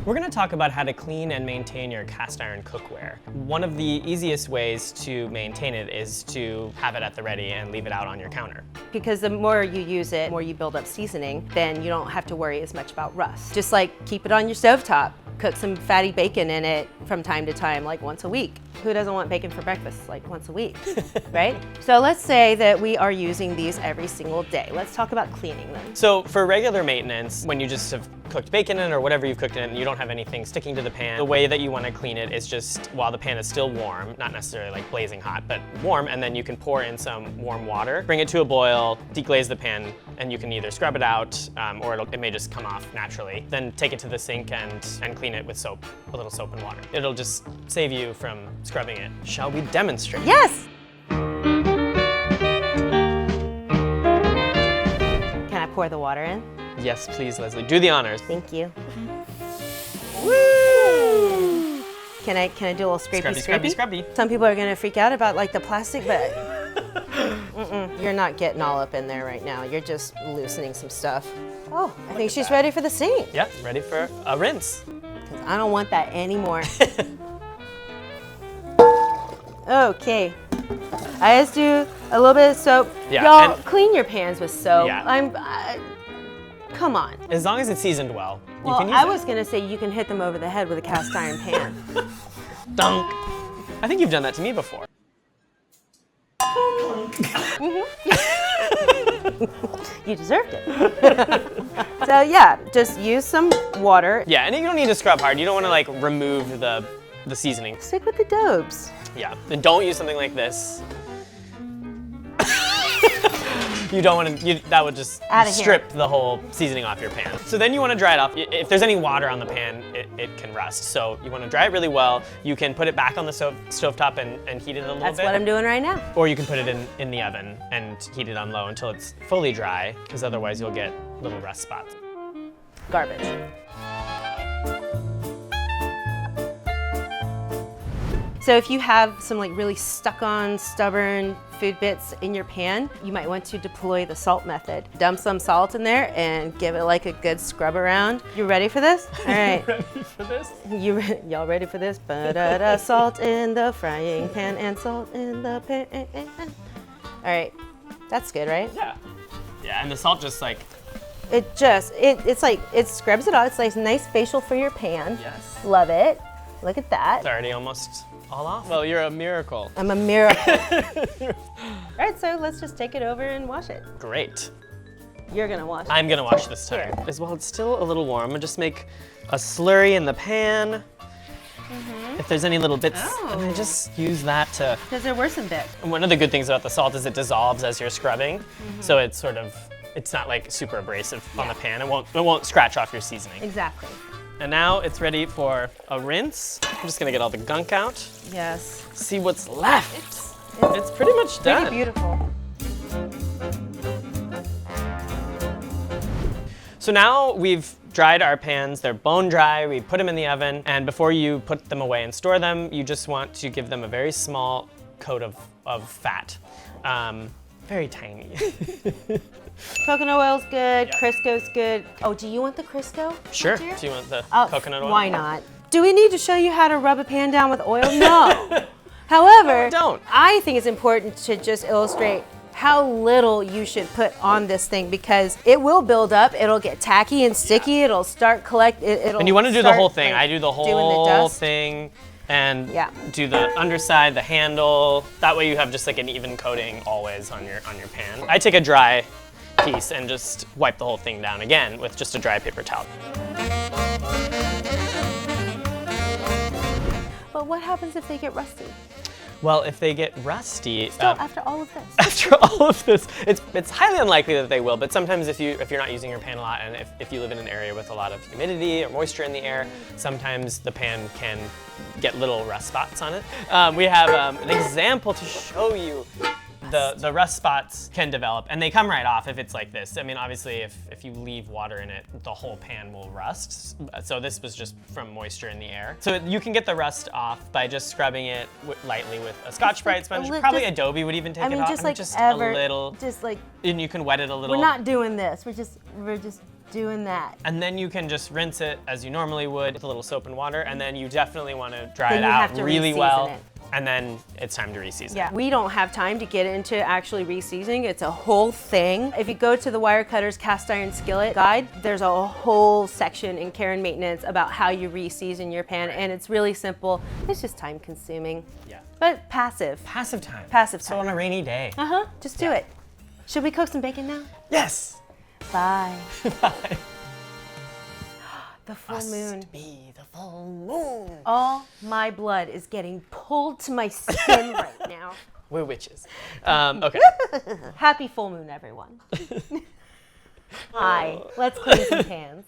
We're gonna talk about how to clean and maintain your cast iron cookware. One of the easiest ways to maintain it is to have it at the ready and leave it out on your counter. Because the more you use it, the more you build up seasoning, then you don't have to worry as much about rust. Just like keep it on your stovetop. Cook some fatty bacon in it from time to time, like once a week. Who doesn't want bacon for breakfast, like once a week, right? So let's say that we are using these every single day. Let's talk about cleaning them. So for regular maintenance, when you just have cooked bacon in or whatever you've cooked in and you don't have anything sticking to the pan, the way that you want to clean it is just while the pan is still warm, not necessarily like blazing hot, but warm, and then you can pour in some warm water, bring it to a boil, deglaze the pan, and you can either scrub it out or it may just come off naturally. Then take it to the sink and clean it with soap, a little soap and water. It'll just save you from scrubbing it. Shall we demonstrate? Yes! Can I pour the water in? Yes, please, Leslie. Do the honors. Thank you. Woo! Can I do a little scrapey? Scrubby. Some people are gonna freak out about like the plastic, but you're not getting all up in there right now. You're just loosening some stuff. Oh, I think she's ready for the sink. Yep, ready for a rinse. 'Cause I don't want that anymore. Okay. I just do a little bit of soap. Yeah, y'all clean your pans with soap. Yeah. Come on. As long as it's seasoned well, you Well, can use I it. was gonna say you can hit them over the head with a cast iron pan. Dunk. I think you've done that to me before. You deserved it. So yeah, just use some water. Yeah, and you don't need to scrub hard. You don't want to like remove the seasoning. Stick with the dobes. Yeah, and don't use something like this. You don't want to, that would just strip the whole seasoning off your pan. So then you want to dry it off. If there's any water on the pan, it can rust. So you want to dry it really well. You can put it back on the stovetop and heat it a little bit. That's what I'm doing right now. Or you can put it in the oven and heat it on low until it's fully dry, because otherwise you'll get little rust spots. Garbage. So if you have some like really stuck on, stubborn food bits in your pan, you might want to deploy the salt method. Dump some salt in there and give it like a good scrub around. You ready for this? All right. Ready for this? Y'all ready for this? Ba-da-da, salt in the frying pan and salt in the pan. All right, that's good, right? Yeah. Yeah, and the salt just like... It's like, it scrubs it all. It's like a nice facial for your pan. Yes. Love it. Look at that. It's already almost all off. Well, you're a miracle. I'm a miracle. All right, so let's just take it over and wash it. Great. You're gonna wash it. I'm gonna wash this time. As well, it's still a little warm. I'm gonna just make a slurry in the pan. If there's any little bits, and I just use that to... Because there were some bits. And one of the good things about the salt is it dissolves as you're scrubbing. So it's sort of, it's not like super abrasive on the pan. It won't scratch off your seasoning. Exactly. And now it's ready for a rinse. I'm just gonna get all the gunk out. Yes. See what's left. It's pretty much done. Pretty beautiful. So now we've dried our pans. They're bone dry. We put them in the oven. And before you put them away and store them, you just want to give them a very small coat of fat. Very tiny. Coconut oil's good, Crisco's good. Oh, do you want the Crisco? Sure. Do you want the coconut oil? Why not? Do we need to show you how to rub a pan down with oil? No. However, don't. I think it's important to just illustrate how little you should put on this thing, because it will build up, it'll get tacky and sticky, it'll start And you want to do the whole thing. I do the whole thing. And do the underside, the handle. That way you have just like an even coating always on your pan. I take a dry piece and just wipe the whole thing down again with just a dry paper towel. But what happens if they get rusty? Well, if they get rusty, Still, after all of this. After all of this, it's highly unlikely that they will. But sometimes if you're not using your pan a lot, and if you live in an area with a lot of humidity or moisture in the air, sometimes the pan can get little rust spots on it. We have an example to show you. The rust spots can develop, and they come right off if it's like this. I mean, obviously, if you leave water in it, the whole pan will rust. So this was just from moisture in the air. So you can get the rust off by just scrubbing it lightly with a Scotch-Brite sponge. Probably Adobe would even take it off. Just a little. And you can wet it a little. We're not doing this. We're just doing that. And then you can just rinse it as you normally would with a little soap and water, and then you definitely want to dry Then it you out have to really re-season well. it. And then it's time to reseason. Yeah, we don't have time to get into actually reseasoning. It's a whole thing. If you go to the Wirecutter's Cast Iron Skillet Guide, there's a whole section in care and maintenance about how you reseason your pan, and it's really simple. It's just time consuming. Yeah. But passive. Passive time. Passive So time. on a rainy day. Just do it. Should we cook some bacon now? Yes. Bye. Bye. The full moon. Must be the full moon. All my blood is getting pulled to my skin right now. We're witches. Okay. Happy full moon, everyone. Hi. Let's clean some pans.